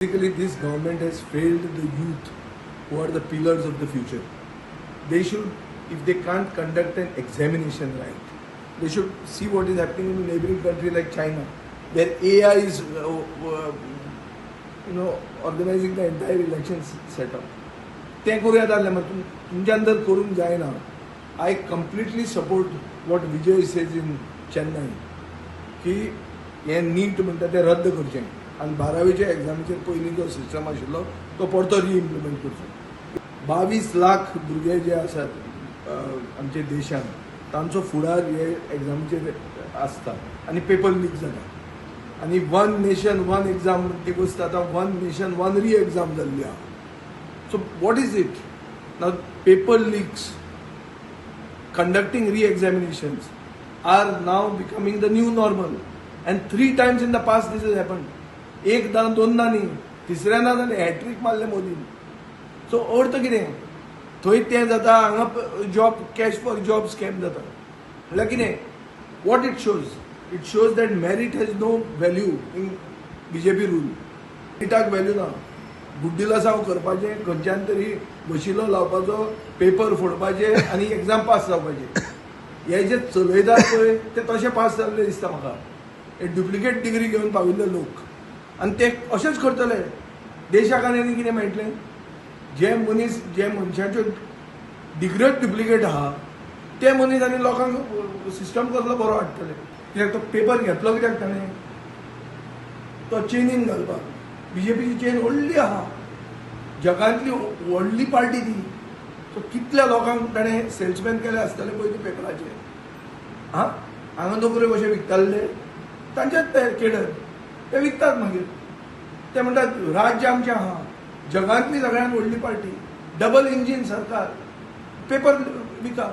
Basically, this government has failed the youth, who are the pillars of the future. They should, if they can't conduct an examination right, they should see what is happening in a neighboring country like China, where AI is, organizing the entire election setup. ते करूया जाल्यार मात तुमच्या अंदर करूंक जायना. I completely support what Vijay says in Chennai, की हे नीट म्हणटा ते रद्द करचें आनी 12वीच्या एग्जामीचेर पयलीं जो सिस्टम आशिल्लो तो परतो रिइम्प्लिमेंट करचो. 22 लाख भुरगे जे आसात आमच्या देशान तांचो फुडार हे एग्जामीचेर आसता आनी पेपर लीक जाता आनी वन नेशन वन एग्जाम ती गोष्ट आतां वन नेशन वन री एग्जाम जाल्ली आहा. So what is it? Now paper leaks, conducting re-examinations are now becoming the new normal, and 3 times in the past this has happened. एकदा दोनदा न्ही, तिसऱ्यांदा जालें हॅट्रिक मारलें मोदीन. सो अर्थ कितें? थंय तें जाता, हांगा job cash for job scam जाता. म्हळ्यार कितें? What it shows? It shows that merit has no value in BJP rule. मेरिटाक व्हॅल्यू ना. बुड्डिला साव करपाचें, खंयच्यान तरी बशिलो लावपाचो, पेपर फोडपाचे आनी एग्जाम पास जावपाचे. हे जे चलयतात पळय ते तशें पास जाल्ले दिसता म्हाका. हे डुप्लिकेट डिग्री घेवन पाविल्ले लोक आनी ते अशेंच करतले. देशाक आनी कितें मेळटलें? जे मनशाच्यो डिग्र्योच डुप्लिकेट आहा ते मनीस आनी लोकांक सिस्टम कसलो बरो हाडटले. कित्याक तो पेपर घेतलो कित्याक ताणें? तो चेनीन घालपाक. बीजेपीची चेन व्हडली आहा, जगांतली व्हडली पार्टी ती. सो कितल्या लोकांक ताणें सेल्समॅन केले आसतले पळय ते पेपराचेर. हांगा नोकऱ्यो कशे विकताले तांचेच ते केडर ते विकतात. मागीर ते म्हणटात राज्य आमचें आहा, जगांतली सगळ्यांत व्हडली पार्टी, डबल इंजीन सरकार, पेपर विका.